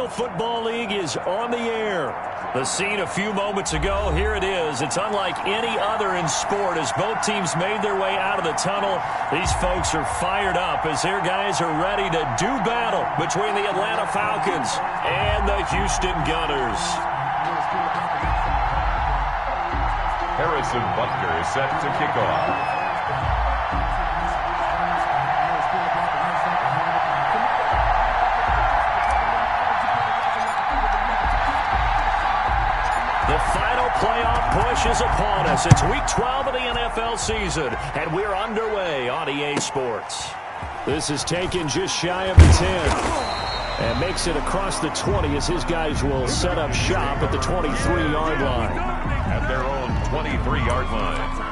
National Football League is on the air. The scene a few moments ago, here it is. It's unlike any other in sport as both teams made their way out of the tunnel. These folks are fired up as their guys are ready to do battle between the Atlanta Falcons and the Houston Gunners. Harrison Butker is set to kick off. The final playoff push is upon us. It's Week 12 of the NFL season, and we're underway on EA Sports. This is taken just shy of the 10 and makes it across the 20 as his guys will set up shop at the 23-yard line. At their own 23-yard line.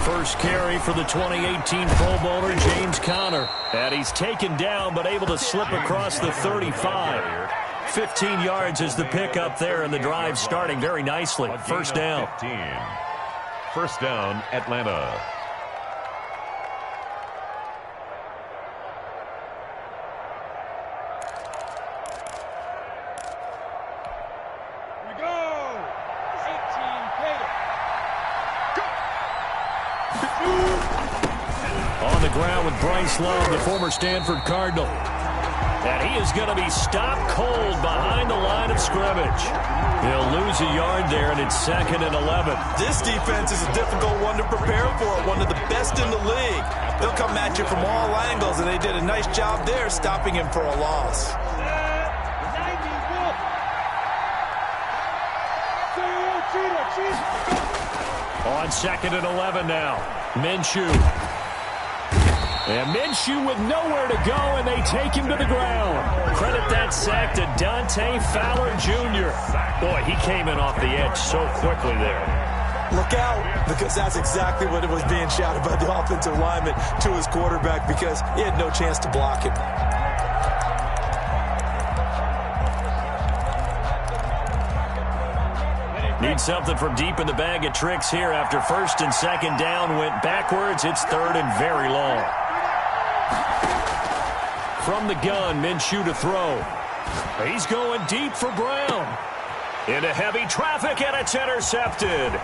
First carry for the 2018 Pro Bowler, James Conner. And he's taken down but able to slip across the 35. 15 yards is the pickup there, and the drive starting very nicely. First down. 15. First down, Atlanta. On the ground with Bryce Love, the former Stanford Cardinal. And he is going to be stopped cold behind the line of scrimmage. He'll lose a yard there, and it's 2nd and 11. This defense is a difficult one to prepare for, one of the best in the league. They'll come at you from all angles, and they did a nice job there stopping him for a loss. On 2nd and 11 now. Minshew. And Minshew with nowhere to go, and they take him to the ground. Credit that sack to Dante Fowler Jr. Boy, he came in off the edge so quickly there. Look out, because that's exactly what it was being shouted by the offensive lineman to his quarterback, because he had no chance to block him. Need something from deep in the bag of tricks here after 1st and 2nd down went backwards. It's 3rd and very long. From the gun, Minshew to throw. He's going deep for Brown. Into heavy traffic, and it's intercepted.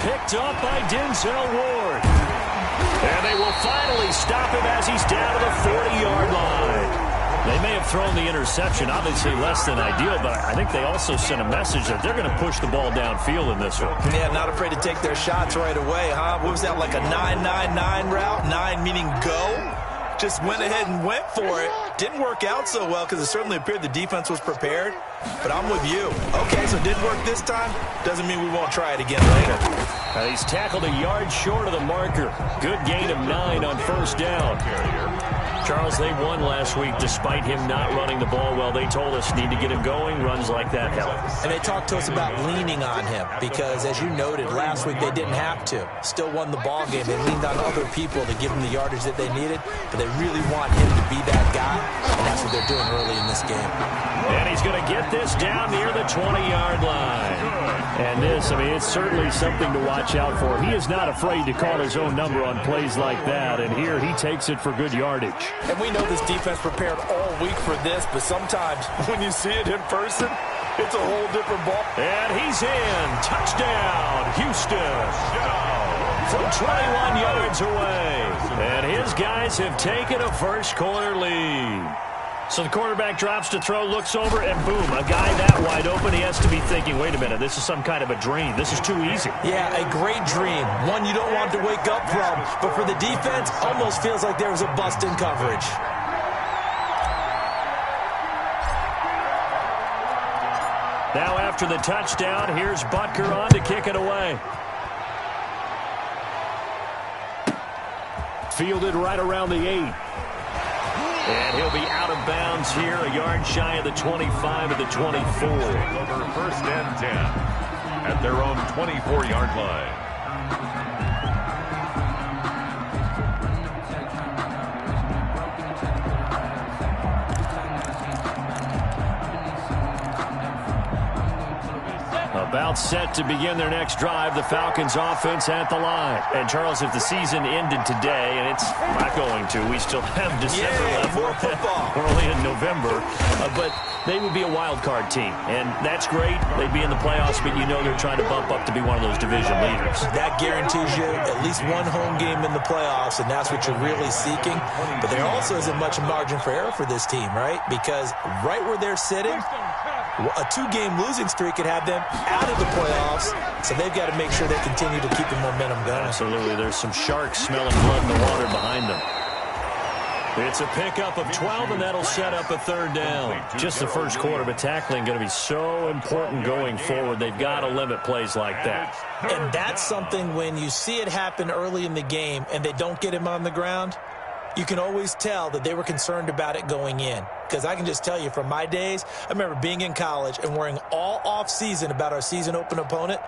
Picked up by Denzel Ward. And they will finally stop him as he's down to the 40-yard line. They may have thrown the interception, obviously less than ideal, but I think they also sent a message that they're going to push the ball downfield in this one. Yeah, not afraid to take their shots right away, huh? What was that, like a 9-9-9 route? 9 meaning go? Just went ahead and went for it. Didn't work out so well because it certainly appeared the defense was prepared. But I'm with you. Okay, so it didn't work this time. Doesn't mean we won't try it again later. He's tackled a yard short of the marker. Good gain of 9 on 1st down. Charles, they won last week despite him not running the ball well. They told us need to get him going. Runs like that help. And they talked to us about leaning on him because, as you noted, last week they didn't have to. Still won the ball game. They leaned on other people to give them the yardage that they needed, but they really want him to be that guy, and that's what they're doing early in this game. And he's going to get this down near the 20-yard line. And this, I mean, it's certainly something to watch out for. He is not afraid to call his own number on plays like that, and here he takes it for good yardage. And we know this defense prepared all week for this, but sometimes when you see it in person, it's a whole different ball. And he's in. Touchdown, Houston. From 21 yards away. And his guys have taken a first-quarter lead. So the quarterback drops to throw, looks over, and boom, a guy that wide open, he has to be thinking, wait a minute, this is some kind of a dream. This is too easy. Yeah, a great dream. One you don't want to wake up from. But for the defense, almost feels like there was a bust in coverage. Now after the touchdown, here's Butker on to kick it away. Fielded right around the 8. And he'll be out of bounds here, a yard shy of the 25 of the 24. Over 1st and 10 at their own 24-yard line. About set to begin their next drive, the Falcons offense at the line. And, Charles, if the season ended today, and it's not going to, we still have December left. More football. We're only in November. But they would be a wild card team. And that's great. They'd be in the playoffs, but you know they're trying to bump up to be one of those division leaders. That guarantees you at least one home game in the playoffs, and that's what you're really seeking. But there also isn't much margin for error for this team, right? Because right where they're sitting, a 2-game losing streak could have them out of the playoffs, so they've got to make sure they continue to keep the momentum going. Absolutely. There's some sharks smelling blood in the water behind them. It's a pickup of 12, and that'll set up a third down. Just the first quarter, but tackling going to be so important going forward. They've got to limit plays like that. And that's something when you see it happen early in the game and they don't get him on the ground, you can always tell that they were concerned about it going in. Because I can just tell you from my days, I remember being in college and worrying all off-season about our season open opponent,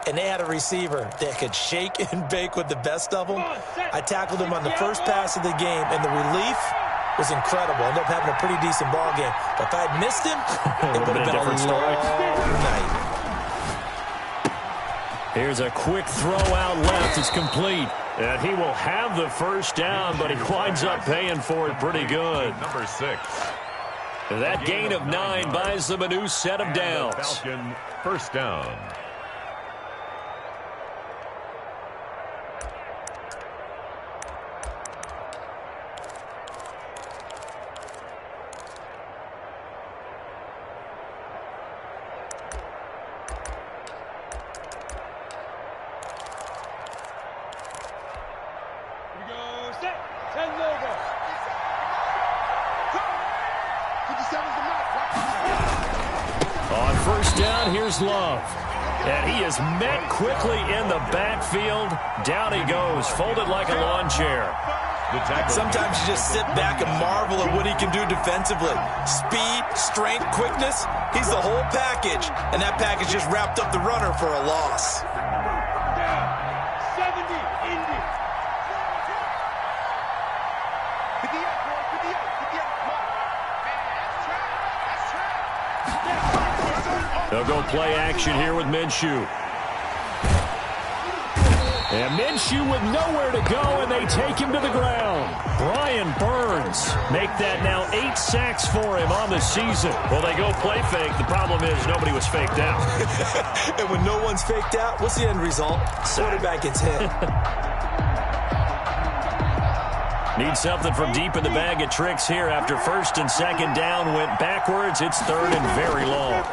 and they had a receiver that could shake and bake with the best of them. I tackled him on the first pass of the game, and the relief was incredible. Ended up having a pretty decent ball game. But if I had missed him, it would have been a long night. Here's a quick throw out left. It's complete. And he will have the first down, but he winds up paying for it pretty good. Number 6. That gain of 9 buys them a new set of downs. Falcon first down. On first down, here's Love. And he is met quickly in the backfield. Down he goes, folded like a lawn chair. Sometimes you just sit back and marvel at what he can do defensively. Speed, strength, quickness, he's the whole package. And that package just wrapped up the runner for a loss. They'll go play action here with Minshew. And Minshew with nowhere to go, and they take him to the ground. Brian Burns make that now 8 sacks for him on the season. Well, they go play fake. The problem is nobody was faked out. And when no one's faked out, what's the end result? Quarterback gets hit. Need something from deep in the bag of tricks here after first and second down went backwards. It's third and very long.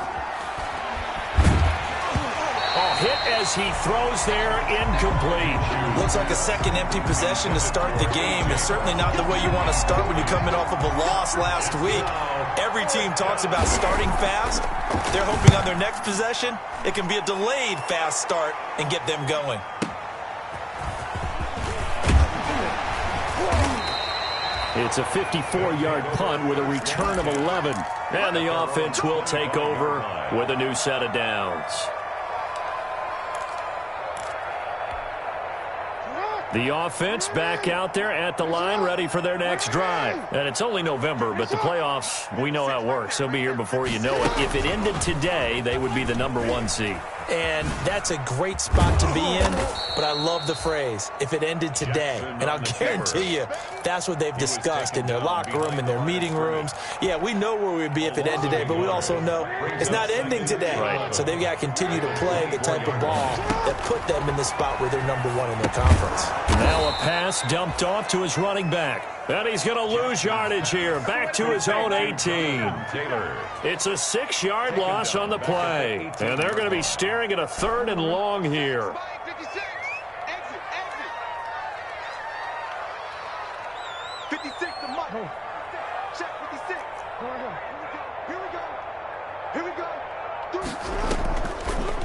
Hit as he throws there, incomplete. Looks like a second empty possession to start the game. It's certainly not the way you want to start when you're coming off of a loss last week. Every team talks about starting fast. They're hoping on their next possession, it can be a delayed fast start and get them going. It's a 54-yard punt with a return of 11. And the offense will take over with a new set of downs. The offense back out there at the line, ready for their next drive. And it's only November, but the playoffs, we know how it works. They'll be here before you know it. If it ended today, they would be the number 1 seed. And that's a great spot to be in, but I love the phrase, if it ended today. And I'll guarantee you, that's what they've discussed in their locker room, in their meeting rooms. Yeah, we know where we'd be if it ended today, but we also know it's not ending today. Right. So they've got to continue to play the type of ball that put them in the spot where they're number 1 in their conference. Now a pass dumped off to his running back. And he's going to lose yardage here. Back to his own 18. It's a 6-yard loss on the play. And they're going to be staring at a third and long here.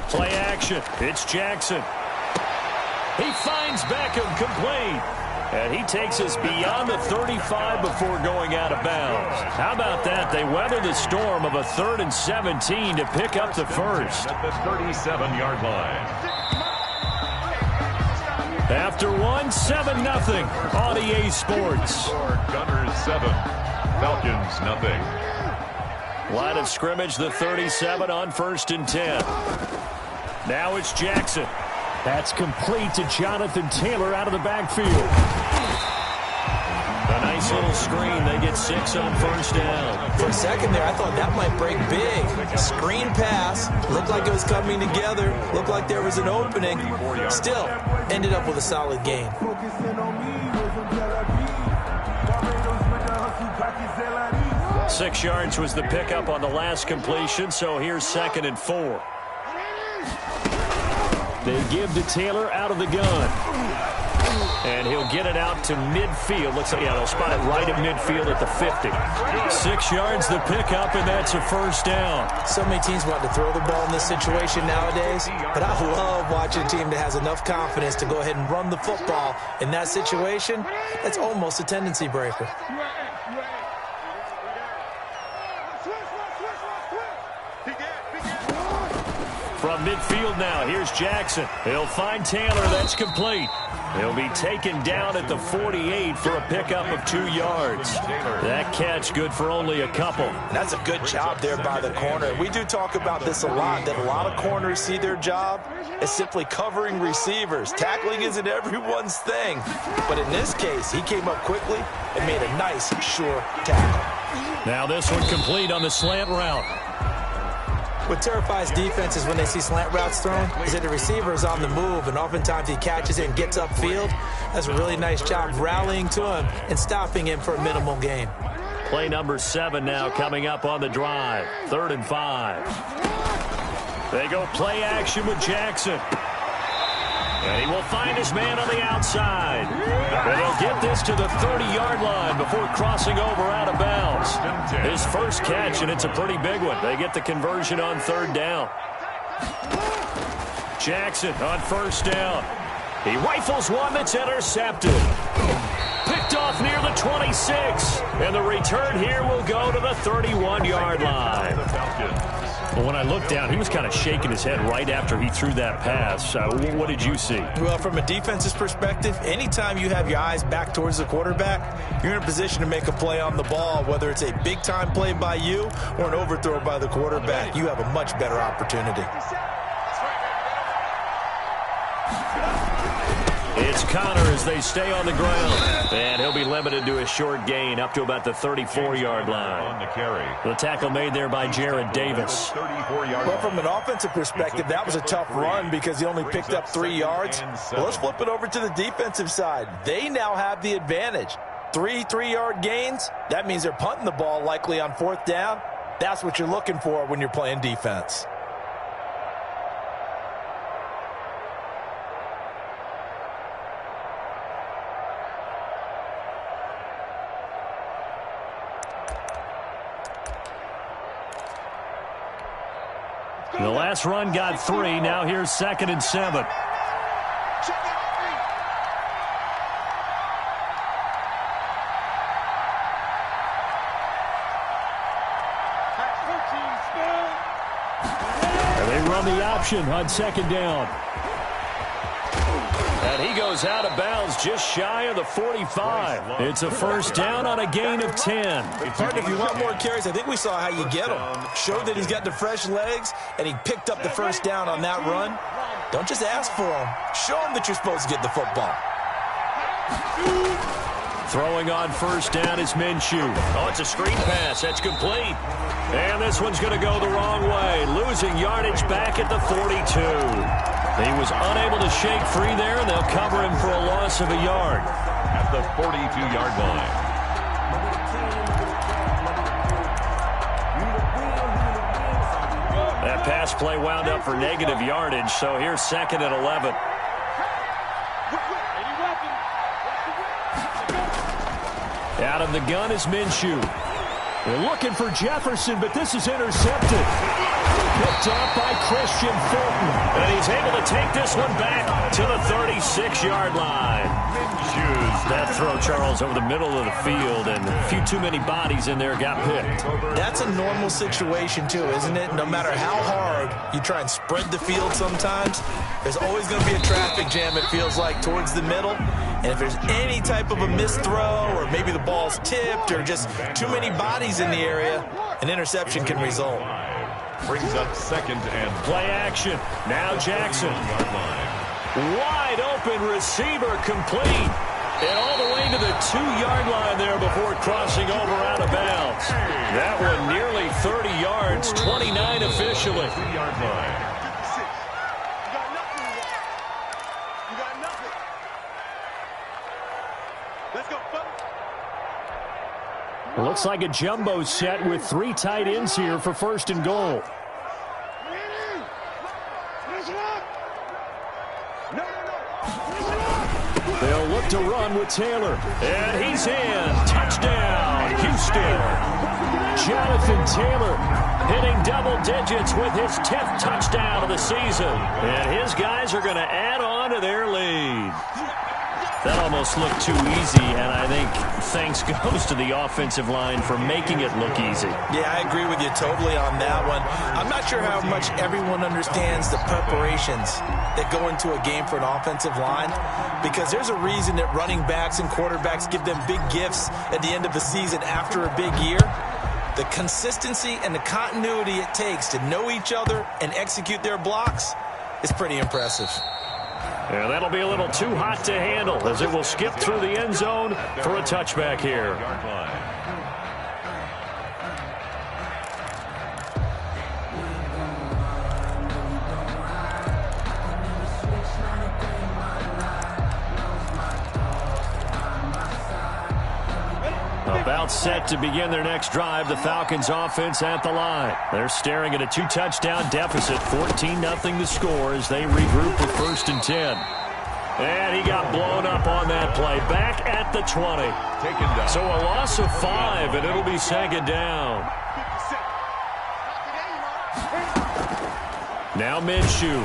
Play action. It's Jackson. He finds Beckham complete. And he takes us beyond the 35 before going out of bounds. How about that? They weather the storm of a 3rd and 17 to pick up the first. At the 37-yard line. After 1, 7-0 on EA Sports. Gunners 7, Falcons nothing. Line of scrimmage, the 37 on 1st and 10. Now it's Jackson. That's complete to Jonathan Taylor out of the backfield. A nice little screen. They get 6 on first down. For a second there, I thought that might break big. Screen pass. Looked like it was coming together. Looked like there was an opening. Still, ended up with a solid gain. 6 yards was the pickup on the last completion, so here's 2nd and 4. They give to Taylor out of the gun. And he'll get it out to midfield. Looks like, yeah, they'll spot it right at midfield at the 50. 6 yards the pickup, and that's a first down. So many teams want to throw the ball in this situation nowadays, but I love watching a team that has enough confidence to go ahead and run the football. In that situation, that's almost a tendency breaker. From midfield now, here's Jackson. He'll find Taylor. That's complete. He'll be taken down at the 48 for a pickup of 2 yards. That catch good for only a couple. That's a good job there by the corner. We do talk about this a lot, that a lot of corners see their job as simply covering receivers. Tackling isn't everyone's thing. But in this case, he came up quickly and made a nice, sure tackle. Now this one complete on the slant route. What terrifies defenses when they see slant routes thrown is that the receiver is on the move, and oftentimes he catches it and gets upfield. That's a really nice job rallying to him and stopping him for a minimal gain. Play number 7 now coming up on the drive. 3rd and 5. They go play action with Jackson. And he will find his man on the outside. And he'll get this to the 30-yard line before crossing over out of bounds. His first catch, and it's a pretty big one. They get the conversion on 3rd down. Jackson on first down. He rifles one that's intercepted. Picked off near the 26. And the return here will go to the 31-yard line. Well, when I looked down, he was kind of shaking his head right after he threw that pass. What did you see? Well, from a defense's perspective, anytime you have your eyes back towards the quarterback, you're in a position to make a play on the ball, whether it's a big-time play by you or an overthrow by the quarterback. You have a much better opportunity. It's Connor as they stay on the ground. And he'll be limited to a short gain up to about the 34-yard line. The tackle made there by Jared Davis. Well, from an offensive perspective, that was a tough run because he only picked up 3 yards. Well, let's flip it over to the defensive side. They now have the advantage. 3 3-yard gains. That means they're punting the ball likely on 4th down. That's what you're looking for when you're playing defense. The last run got 3. Now here's 2nd and 7. And they run the option on 2nd down. And he goes out of bounds just shy of the 45. It's a first down on a gain of 10. Partner, if you want more carries, I think we saw how you get them. Showed that he's got the fresh legs, and he picked up the first down on that run. Don't just ask for them. Show them that you're supposed to get the football. Throwing on first down is Minshew. Oh, it's a screen pass. That's complete. And this one's going to go the wrong way. Losing yardage back at the 42. He was unable to shake free there, and they'll cover him for a loss of a yard. At the 42-yard line. That pass play wound up for negative yardage, so here's 2nd and 11. Out of the gun is Minshew. They're looking for Jefferson, but this is intercepted. Picked off by Christian Fulton. And he's able to take this one back to the 36-yard line. That throw, Charles, over the middle of the field, and a few too many bodies in there got picked. That's a normal situation, too, isn't it? No matter how hard you try and spread the field sometimes, there's always going to be a traffic jam, it feels like, towards the middle. And if there's any type of a missed throw, or maybe the ball's tipped, or just too many bodies in the area, an interception can result. brings up 2nd and play action. Now Jackson. Wide open receiver complete. And all the way to the 2-yard line there before crossing over out of bounds. That one nearly 30 yards, 29 officially. 2-yard line. You got nothing. Let's go. It looks like a jumbo set with 3 tight ends here for 1st and goal. They'll look to run with Taylor. And he's in. Touchdown, Houston. Jonathan Taylor hitting double digits with his 10th touchdown of the season. And his guys are going to add on to their lead. That almost looked too easy, and I think thanks goes to the offensive line for making it look easy. Yeah, I agree with you totally on that one. I'm not sure how much everyone understands the preparations that go into a game for an offensive line, because there's a reason that running backs and quarterbacks give them big gifts at the end of the season after a big year. The consistency and the continuity it takes to know each other and execute their blocks is pretty impressive. Yeah, that'll be a little too hot to handle as it will skip through the end zone for a touchback here. About set to begin their next drive, the Falcons offense at the line. They're staring at a 2-touchdown deficit, 14-0 the score as they regroup with 1st and 10. And he got blown up on that play. Back at the 20. Taken down. So a loss of 5, and it'll be 2nd down. Now Minshew.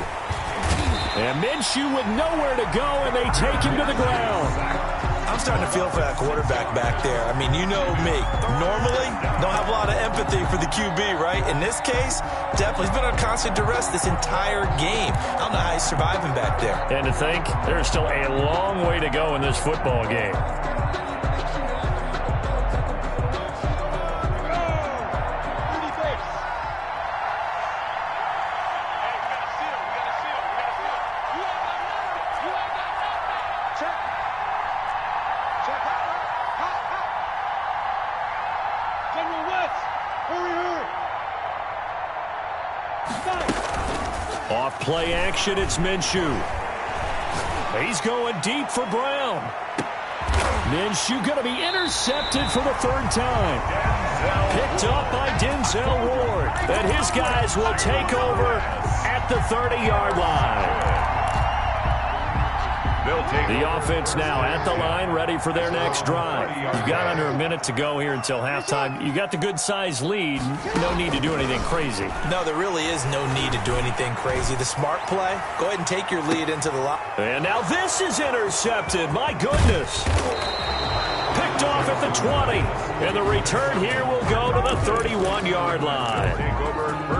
And Minshew with nowhere to go, and they take him to the ground. I'm starting to feel for that quarterback back there. I mean, you know me. Normally, don't have a lot of empathy for the QB, right? In this case, definitely he's been on constant duress this entire game. I don't know how he's surviving back there. And to think, there's still a long way to go in this football game. Off play action, it's Minshew. He's going deep for Brown. Minshew going to be intercepted for the 3rd time. Picked up by Denzel Ward. And his guys will take over at the 30-yard line. The offense now at the line, ready for their next drive. You've got under a minute to go here until halftime. You got the good-sized lead. No need to do anything crazy. No, there really is no need to do anything crazy. The smart play, go ahead and take your lead into the line. And now this is intercepted. My goodness. Picked off at the 20. And the return here will go to the 31-yard line.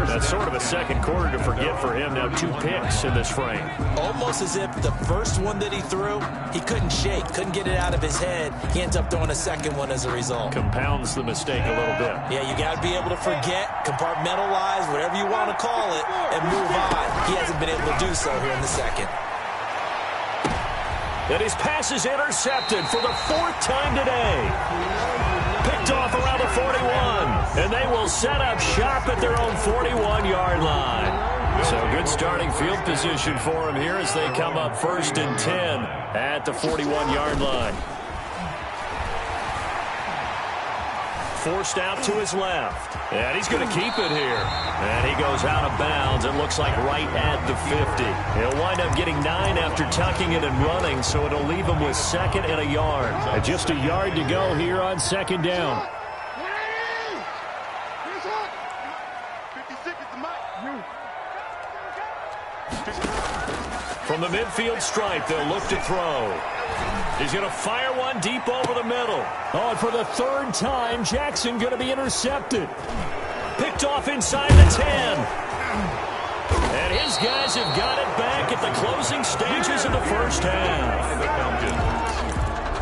That's sort of a second quarter to forget for him. Now 2 picks in this frame. Almost as if the first one that he threw, he couldn't shake, couldn't get it out of his head. He ends up throwing a second one as a result. Compounds the mistake a little bit. Yeah, you got to be able to forget, compartmentalize, whatever you want to call it, and move on. He hasn't been able to do so here in the second. And his pass is intercepted for the 4th time today. Picked off around the 41. And they will set up shop at their own 41-yard line. So good starting field position for him here as they come up 1st and 10 at the 41-yard line. Forced out to his left. And he's going to keep it here. And he goes out of bounds. It looks like right at the 50. He'll wind up getting 9 after tucking it and running, so it'll leave him with 2nd and a yard. Just a yard to go here on 2nd down. From the midfield stripe, they'll look to throw. He's going to fire one deep over the middle. Oh, and for the 3rd time, Jackson going to be intercepted. Picked off inside the 10. And his guys have got it back at the closing stages of the first half.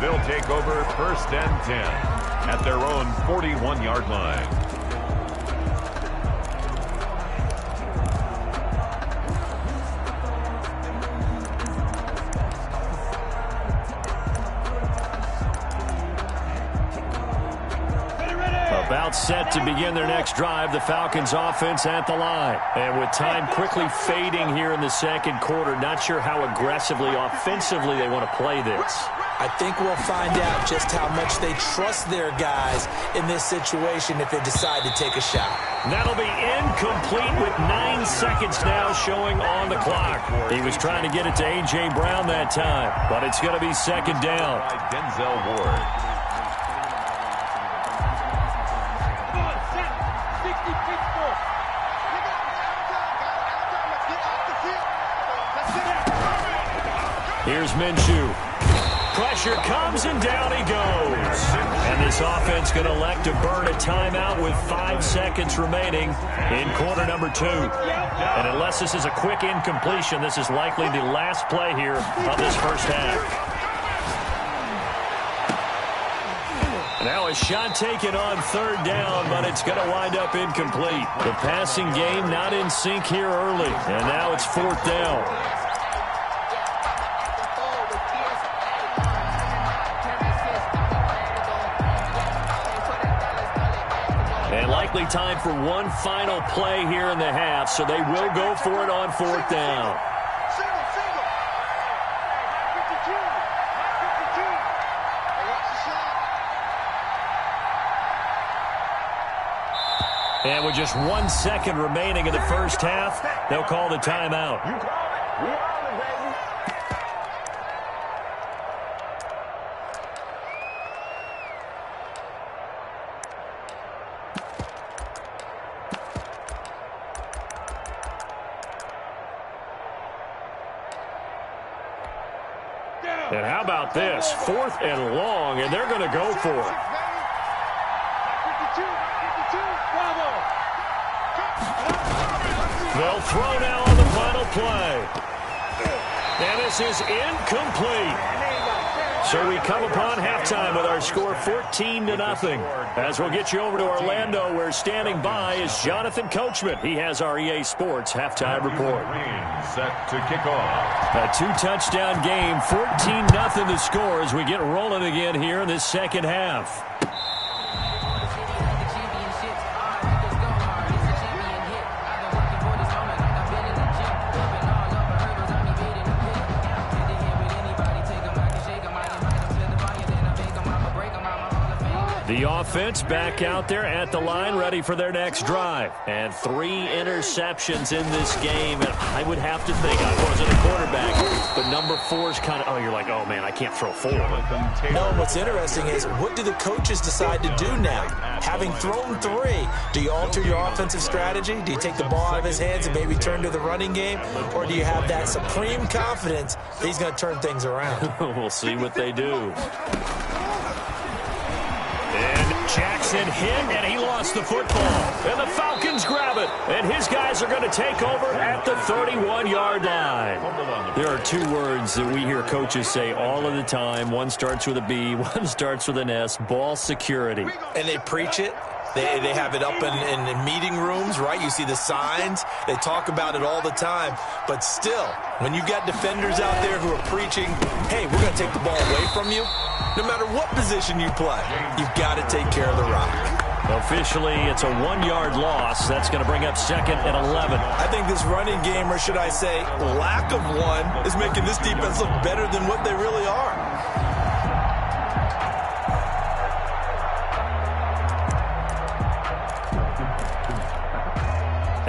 They'll take over 1st and 10 at their own 41-yard line. About set to begin their next drive, the Falcons offense at the line. And with time quickly fading here in the second quarter, not sure how aggressively, offensively they want to play this. I think we'll find out just how much they trust their guys in this situation if they decide to take a shot. That'll be incomplete with 9 seconds now showing on the clock. He was trying to get it to A.J. Brown that time, but it's going to be second down. Denzel Ward. Here's Minshew. Pressure comes, and down he goes. And this offense going to elect to burn a timeout with 5 seconds remaining in quarter number 2. And unless this is a quick incompletion, this is likely the last play here of this first half. Now a shot taken on third down, but it's going to wind up incomplete. The passing game not in sync here early, and now it's fourth down. Likely time for one final play here in the half, so they will go for it on fourth down. And with just 1 second remaining in the first half, they'll call the timeout. And how about this? 4th and long, and they're going to go for it. They'll throw now on the final play. And this is incomplete. So we come upon halftime with our score 14-0. As we'll get you over to Orlando, where standing by is Jonathan Coachman. He has our EA Sports halftime report. Set to kick off. A 2-touchdown game, 14-0 the score as we get rolling again here in this second half. The offense back out there at the line, ready for their next drive. And 3 interceptions in this game. And I would have to think, I wasn't a quarterback, but number 4 is kind of, oh, you're like, oh, man, I can't throw 4. No, what's interesting is, what do the coaches decide to do now? Having thrown 3, do you alter your offensive strategy? Do you take the ball out of his hands and maybe turn to the running game? Or do you have that supreme confidence that he's going to turn things around? We'll see what they do. Jackson hit, and he lost the football. And the Falcons grab it. And his guys are going to take over at the 31-yard line. There are 2 words that we hear coaches say all of the time. One starts with a B, one starts with an S, ball security. And they preach it. They have it up in meeting rooms, right? You see the signs. They talk about it all the time. But still, when you got defenders out there who are preaching, hey, we're going to take the ball away from you, no matter what position you play, you've got to take care of the rock. Officially, it's a 1-yard loss. That's going to bring up 2nd and 11. I think this running game, or should I say lack of one, is making this defense look better than what they really are.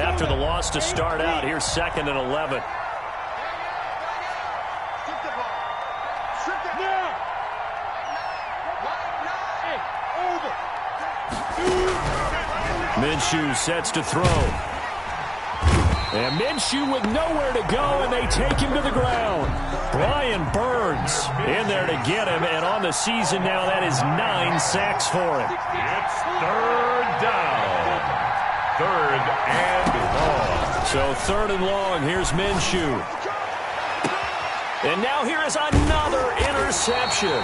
After the loss to start out, here's 2nd and 11. Minshew sets to throw. And Minshew with nowhere to go, and they take him to the ground. Brian Burns in there to get him, and on the season now, that is 9 sacks for him. It's 3rd down. 3rd and long. So 3rd and long, here's Minshew. And now here is another interception.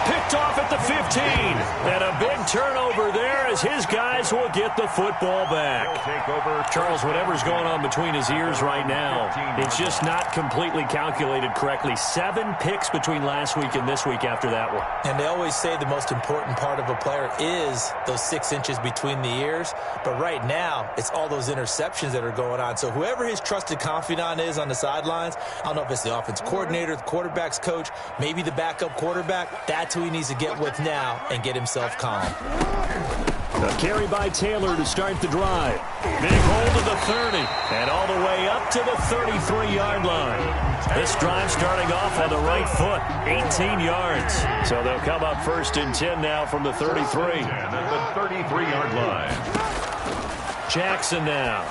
Picked off at the 15. And a big turnover there as his guys will get the football back. Charles, whatever's going on between his ears right now, it's just not completely calculated correctly. 7 picks between last week and this week after that one. And they always say the most important part of a player is those 6 inches between the ears. But right now, it's all those interceptions that are going on. So whoever his trusted confidant is on the sidelines, I don't know if it's the offense coordinator, the quarterback's coach, maybe the backup quarterback, that's who he needs to get with now and get himself calm. A carry by Taylor to start the drive. Big hold of the 30 and all the way up to the 33-yard line. This drive starting off on the right foot, 18 yards. So they'll come up 1st and 10 now from the 33. And at the 33-yard line. Jackson now.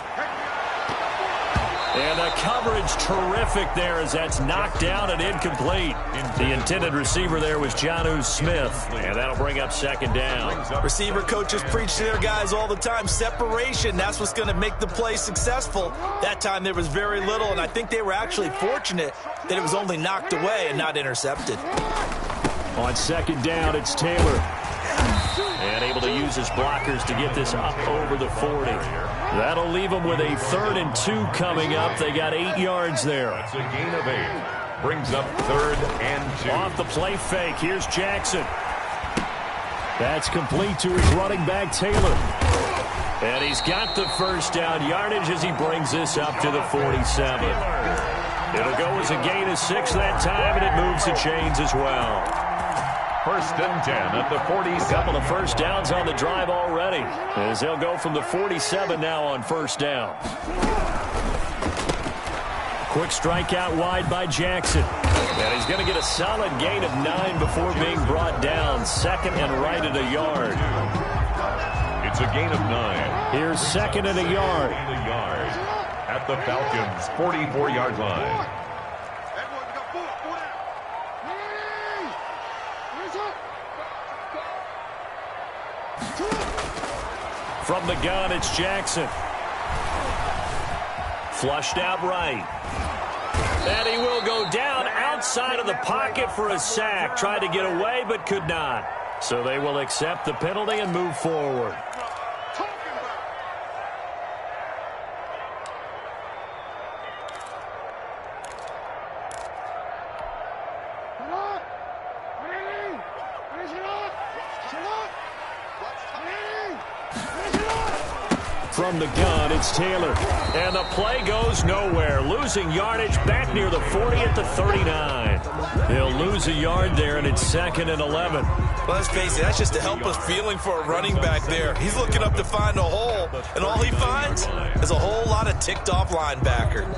And the coverage terrific there as that's knocked down and incomplete. The intended receiver there was Jonnu Smith. And that'll bring up 2nd down. Receiver coaches preach to their guys all the time. Separation, that's what's going to make the play successful. That time there was very little, and I think they were actually fortunate that it was only knocked away and not intercepted. On 2nd down, it's Taylor. And able to use his blockers to get this up over the 40. That'll leave them with a 3rd and 2 coming up. They got 8 yards there. That's a gain of 8. Brings up 3rd and 2. Off the play fake, here's Jackson. That's complete to his running back, Taylor. And he's got the 1st down yardage as he brings this up to the 47. It'll go as a gain of 6 that time, and it moves the chains as well. 1st and 10 at the 47. A couple of 1st downs on the drive already, as they'll go from the 47 now on 1st down. Quick strike out wide by Jackson. And he's going to get a solid gain of 9 before being brought down. 2nd and right at a yard. It's a gain of 9. Here's 2nd and a yard. At the Falcons' 44-yard line. From the gun, it's Jackson. Flushed out right. And he will go down outside of the pocket for a sack. Tried to get away, but could not. So they will accept the penalty and move forward. From the gun, it's Taylor. And the play goes nowhere. Losing yardage back near the 40 at the 39. They'll lose a yard there, and it's 2nd and 11. Well, let's face it, that's just a helpless feeling for a running back there. He's looking up to find a hole, and all he finds is a whole lot of ticked-off linebacker.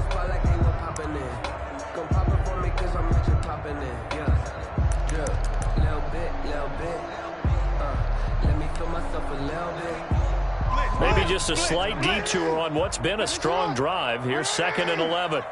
Maybe just a slight detour on what's been a strong drive. Here's 2nd and 11.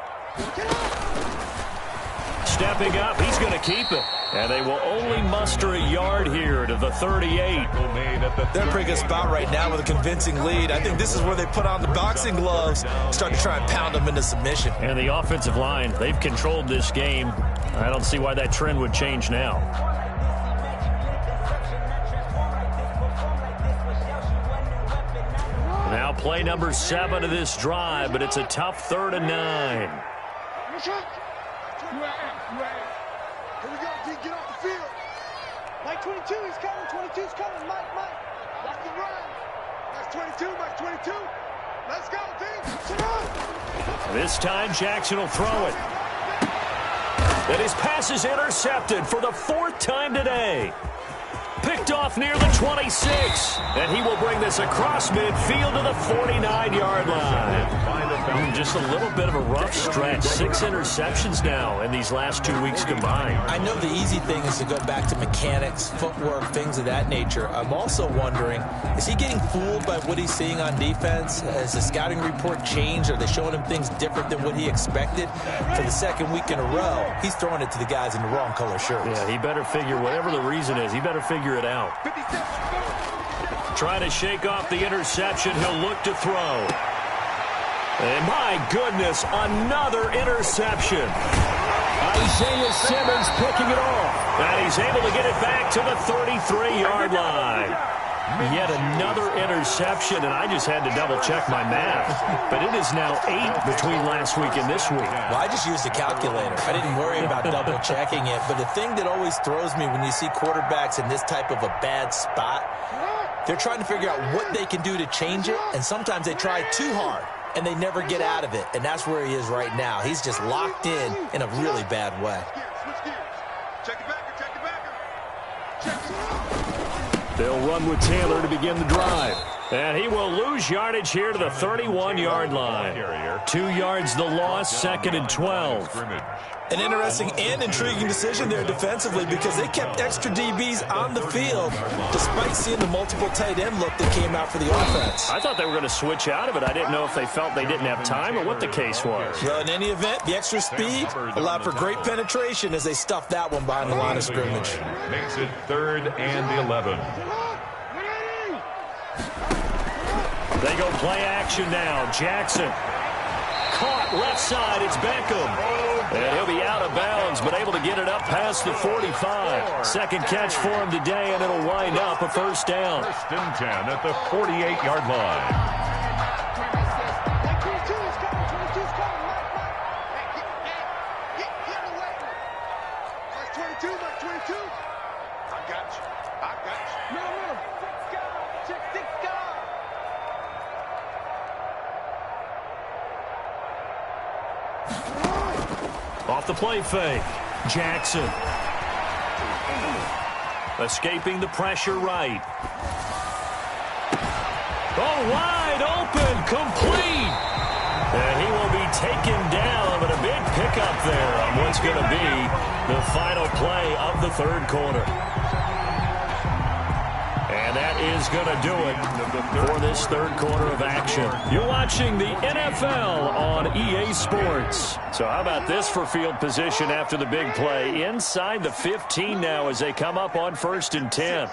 Stepping up, he's going to keep it. And they will only muster a yard here to the 38. They're in a pretty good spot right now with a convincing lead. I think this is where they put on the boxing gloves, start to try and pound them into submission. And the offensive line, they've controlled this game. I don't see why that trend would change now. Now play number 7 of this drive, but it's a tough 3rd and 9. Here we go, D. Get off the field. Mike 22, he's coming. 22's coming. Mike. Watch the run. That's 22. Mike 22. Let's go, D. Sit up. This time, Jackson will throw it. And his pass is intercepted for the 4th time today. Picked off near the 26. And he will bring this across midfield to the 49-yard line. Just a little bit of a rough stretch. 6 interceptions now in these last 2 weeks combined. I know the easy thing is to go back to mechanics, footwork, things of that nature. I'm also wondering, is he getting fooled by what he's seeing on defense? Has the scouting report changed? Are they showing him things different than what he expected? For the 2nd week in a row, he's throwing it to the guys in the wrong color shirts. Yeah, he better figure, whatever the reason is, he better figure it out. Trying to shake off the interception. He'll look to throw. And my goodness, another interception. Isaiah Simmons picking it off. And he's able to get it back to the 33-yard line. Yet another interception, and I just had to double-check my math. But it is now 8 between last week and this week. Well, I just used a calculator. I didn't worry about double-checking it. But the thing that always throws me when you see quarterbacks in this type of a bad spot, they're trying to figure out what they can do to change it, and sometimes they try too hard, and they never get out of it. And that's where he is right now. He's just locked in a really bad way. Switch gears. Check it back. Check it back. Check it. They'll run with Taylor to begin the drive. And he will lose yardage here to the 31-yard line. 2 yards the loss, 2nd and 12. An interesting and intriguing decision there defensively because they kept extra DBs on the field despite seeing the multiple tight end look that came out for the offense. I thought they were going to switch out of it. I didn't know if they felt they didn't have time or what the case was. Well, in any event, the extra speed allowed for great penetration as they stuffed that one behind the line of scrimmage. Makes it 3rd and 11. They go play action now. Jackson. Caught left side. It's Beckham. And he'll be out of bounds, but able to get it up past the 45. Second catch for him today, and it'll wind up a first down. 1st and 10 at the 48-yard line. Mike 22 is coming. 22 is coming. Mike. Get away. Mike 22. Mike 22. I got you. No. Six, go. Off the play fake. Jackson. Escaping the pressure right. Oh, wide open. Complete. And he will be taken down, but a big pickup there on what's going to be the final play of the 3rd quarter. And that is going to do it for this 3rd quarter of action. You're watching the NFL on EA Sports. So how about this for field position after the big play? Inside the 15 now as they come up on 1st and 10.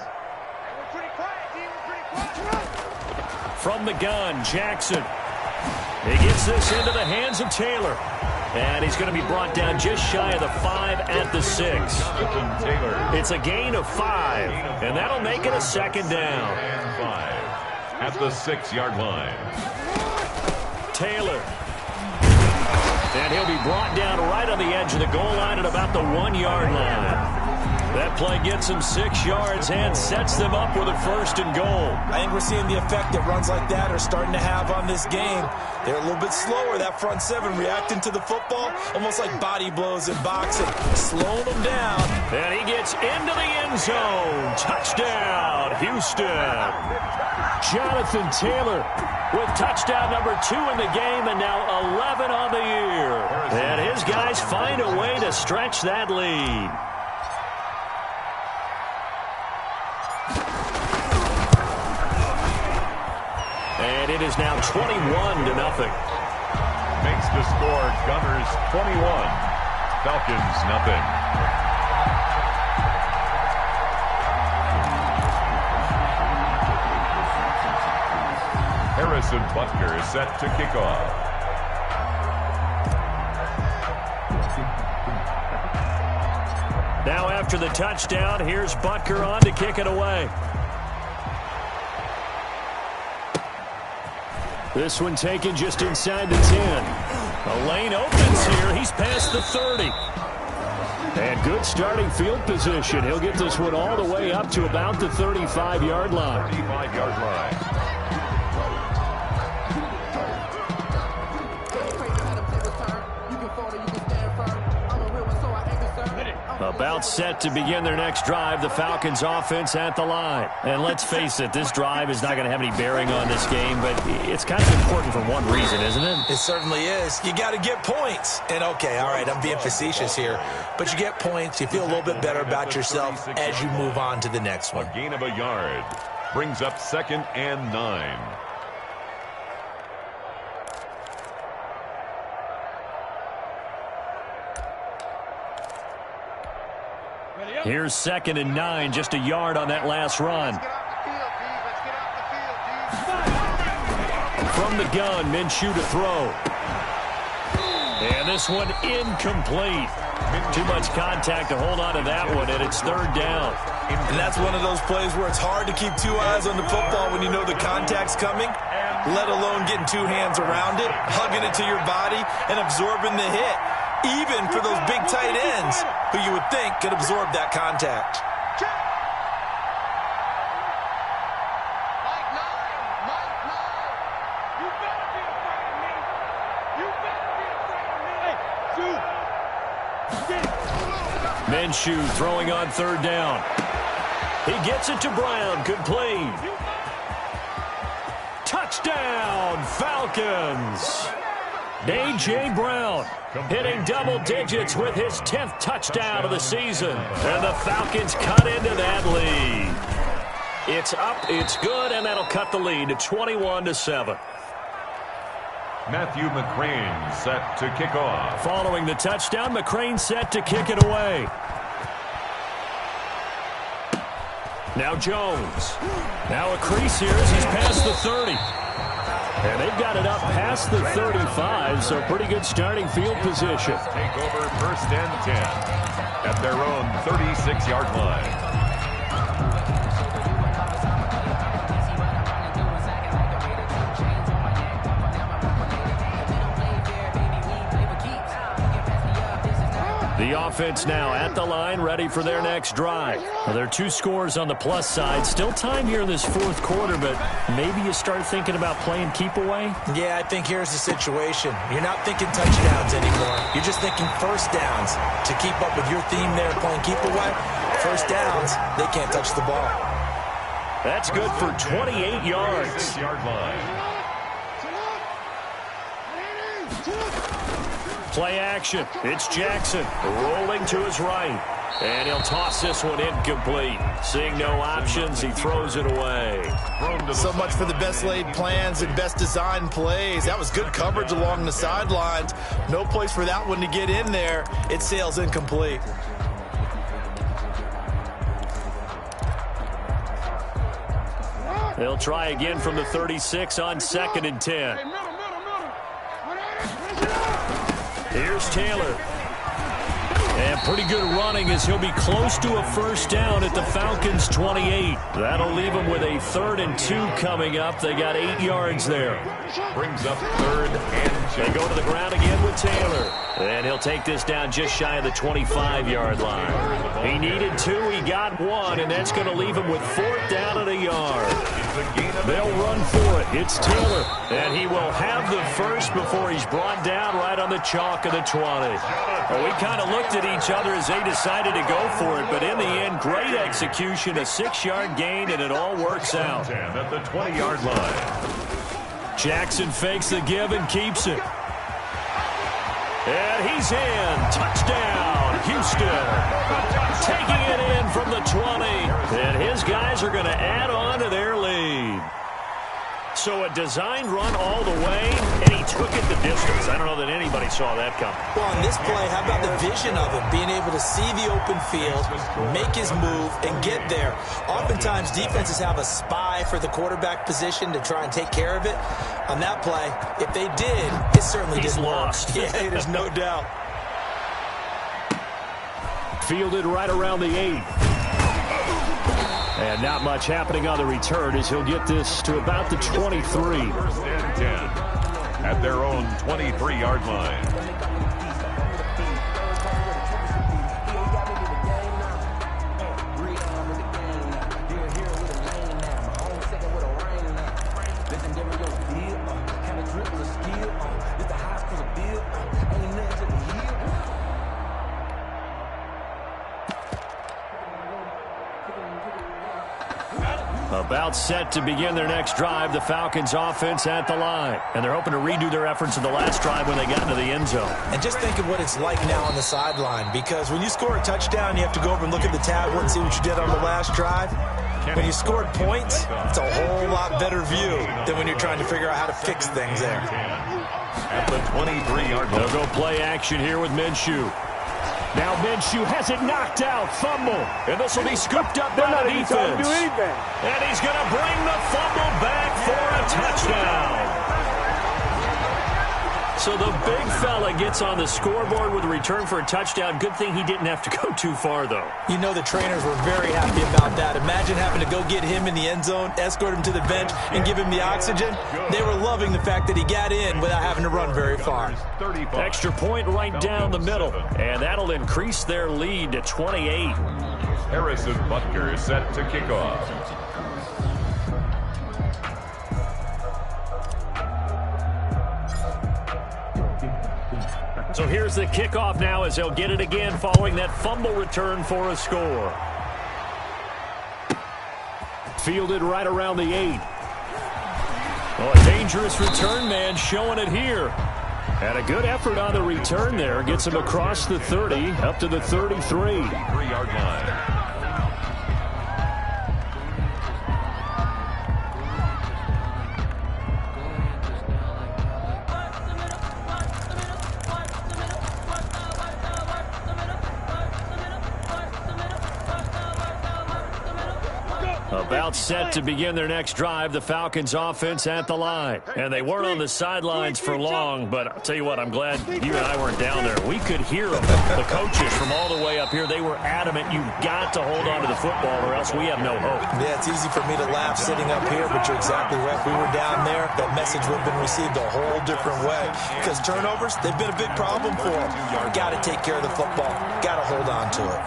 From the gun, Jackson. He gets this into the hands of Taylor. And he's going to be brought down just shy of the 5 at the 6. It's a gain of 5, and that'll make it a 2nd down. And 5 at the 6-yard line. Taylor. And he'll be brought down right on the edge of the goal line at about the 1-yard line. That play gets them 6 yards and sets them up with a 1st and goal. I think we're seeing the effect that runs like that are starting to have on this game. They're a little bit slower, that front 7, reacting to the football, almost like body blows in boxing, slowing them down. And he gets into the end zone. Touchdown, Houston. Jonathan Taylor with touchdown number 2 in the game and now 11 on the year. And his guys find a way to stretch that lead. And it is now 21-0. Makes the score Gunners 21, Falcons nothing. Harrison Butker is set to kick off. Now after the touchdown, here's Butker on to kick it away. This one taken just inside the 10. A lane opens here. He's past the 30. And good starting field position. He'll get this one all the way up to about the 35-yard line. 35-yard line. About set to begin their next drive, the Falcons offense at the line. And let's face it, this drive is not going to have any bearing on this game, but it's kind of important for one reason, isn't it? It certainly is. You got to get points. And okay, all right, I'm being facetious here, but you get points, you feel a little bit better about yourself as you move on to the next one. A gain of a yard brings up 2nd and 9. Here's 2nd and 9, just a yard on that last run. From the gun, Minshew to throw. And this one incomplete. Too much contact to hold on to that one, and it's third down. And that's one of those plays where it's hard to keep two eyes on the football when you know the contact's coming, let alone getting two hands around it, hugging it to your body, and absorbing the hit, even for those big tight ends who you would think could absorb that contact. Minshew throwing on third down. He gets it to Brown, complete. Touchdown, Falcons. A.J. Brown hitting double digits with his 10th touchdown of the season. And the Falcons cut into that lead. It's up, it's good, and that'll cut the lead to 21-7. Matthew McCrane set to kick off. Following the touchdown, McCrane set to kick it away. Now Jones. Now a crease here as he's past the 30. And they've got it up past the 35, so pretty good starting field position. Take over first and 10 at their own 36-yard line. The offense now at the line, ready for their next drive. Well, there are two scores on the plus side. Still time here in this fourth quarter, but maybe you start thinking about playing keep away? Yeah, I think here's the situation. You're not thinking touchdowns anymore. You're just thinking first downs. To keep up with your theme there, playing keep away, first downs, they can't touch the ball. That's good for 28 yards. 36-yard line. Play action. It's Jackson rolling to his right. And he'll toss this one incomplete. Seeing no options, he throws it away. So much for the best laid plans and best designed plays. That was good coverage along the sidelines. No place for that one to get in there. It sails incomplete. They'll try again from the 36 on 2nd and 10. Here's Taylor. And pretty good running as he'll be close to a first down at the Falcons' 28. That'll leave them with a 3rd and 2 coming up. They got 8 yards there. Brings up 3rd and 2. They go to the ground again with Taylor. And he'll take this down just shy of the 25-yard line. He needed 2, he got 1, and that's going to leave him with 4th down and a yard. They'll run for it. It's Taylor, and he will have the first before he's brought down right on the chalk of the 20. Well, we kind of looked at each other as they decided to go for it, but in the end, great execution, a 6-yard gain, and it all works out. At the 20-yard line. Jackson fakes the give and keeps it. And he's in. Touchdown, Houston. Taking it in from the 20. And his guys are going to add on to their lead. So a designed run all the way, and he took it the distance. I don't know that anybody saw that coming. Well, on this play, how about the vision of him? Being able to see the open field, make his move, and get there. Oftentimes, defenses have a spy for the quarterback position to try and take care of it. On that play, if they did, it certainly didn't work. Yeah, there's no doubt. Fielded right around the 8. And not much happening on the return as he'll get this to about the 23. 1st and 10 at their own 23-yard line. About set to begin their next drive, the Falcons offense at the line. And they're hoping to redo their efforts in the last drive when they got into the end zone. And just think of what it's like now on the sideline, because when you score a touchdown, you have to go over and look at the tablet and see what you did on the last drive. When you scored points, it's a whole lot better view than when you're trying to figure out how to fix things there. At the 23-yard line. They'll go play action here with Minshew. Now Minshew has it knocked out. Fumble. And this will be scooped up by the defense. And he's going to bring the fumble back for a touchdown. So the big fella gets on the scoreboard with a return for a touchdown. Good thing he didn't have to go too far, though. You know the trainers were very happy about that. Imagine having to go get him in the end zone, escort him to the bench, and give him the oxygen. They were loving the fact that he got in without having to run very far. Extra point right down the middle, and that'll increase their lead to 28. Harrison Butker is set to kick off. So here's the kickoff now as they'll get it again following that fumble return for a score. Fielded right around the 8. Oh, a dangerous return man showing it here. And a good effort on the return there. Gets him across the 30, up to the 33. 3-yard line. About set to begin their next drive, the Falcons offense at the line. And they weren't on the sidelines for long, but I'll tell you what, I'm glad you and I weren't down there. We could hear them. The coaches from all the way up here, they were adamant, you've got to hold on to the football or else we have no hope. Yeah, it's easy for me to laugh sitting up here, but you're exactly right. If we were down there, that message would have been received a whole different way. Because turnovers, they've been a big problem for them. Got to take care of the football. Got to hold on to it.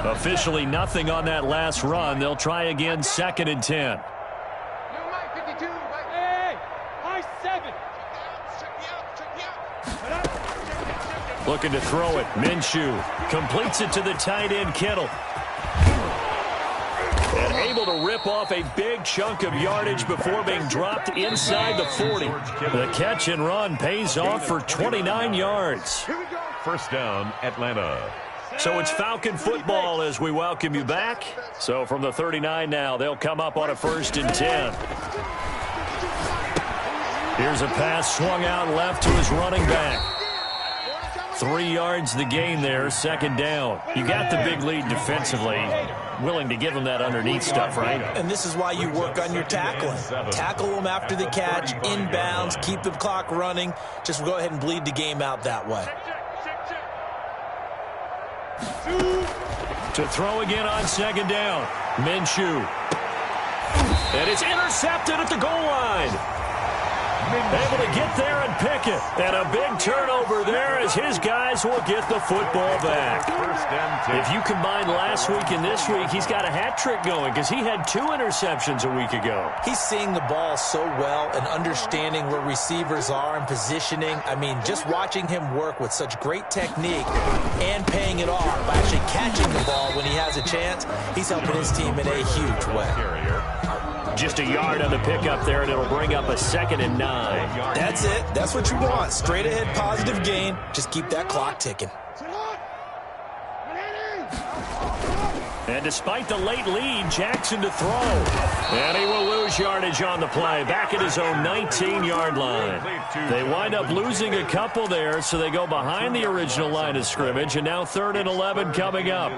Officially nothing on that last run. They'll try again, 2nd and 10. Looking to throw it. Minshew completes it to the tight end, Kittle. And able to rip off a big chunk of yardage before being dropped inside the 40. The catch and run pays off for 29 yards. First down, Atlanta. So it's Falcon football as we welcome you back. So from the 39 now, they'll come up on a 1st and 10. Here's a pass swung out left to his running back. 3 yards the gain there, 2nd down. You got the big lead defensively. Willing to give them that underneath stuff, right? And this is why you work on your tackling. Tackle them after the catch, inbounds, keep the clock running. Just go ahead and bleed the game out that way. To throw again on 2nd down. Minshew. And it's intercepted at the goal line. Able to get there and pick it. And a big turnover there as his guys will get the football back. If you combine last week and this week, he's got a hat trick going because he had 2 interceptions a week ago. He's seeing the ball so well and understanding where receivers are and positioning. I mean, just watching him work with such great technique and paying it off by actually catching the ball when he has a chance, he's helping his team in a huge way. Just a yard on the pickup there, and it'll bring up a 2nd and 9. That's it. That's what you want. Straight ahead, positive gain. Just keep that clock ticking. And despite the late lead, Jackson to throw. And he will lose yardage on the play. Back at his own 19-yard line. They wind up losing a couple there, so they go behind the original line of scrimmage, and now 3rd and 11 coming up.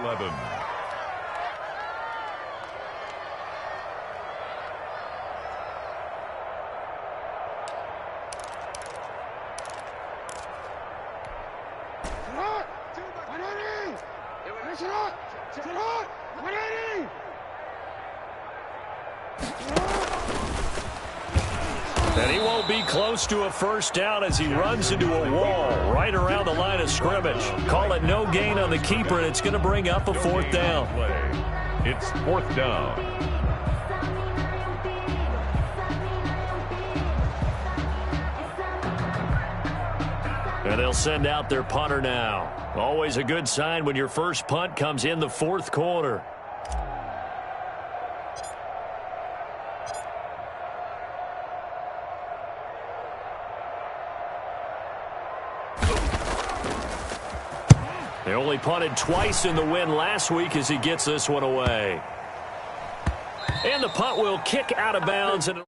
And he won't be close to a 1st down as he runs into a wall right around the line of scrimmage. Call it no gain on the keeper, and it's going to bring up a 4th down. It's 4th down. And they'll send out their punter now. Always a good sign when your first punt comes in the 4th quarter. They only punted twice in the win last week as he gets this one away. And the punt will kick out of bounds. And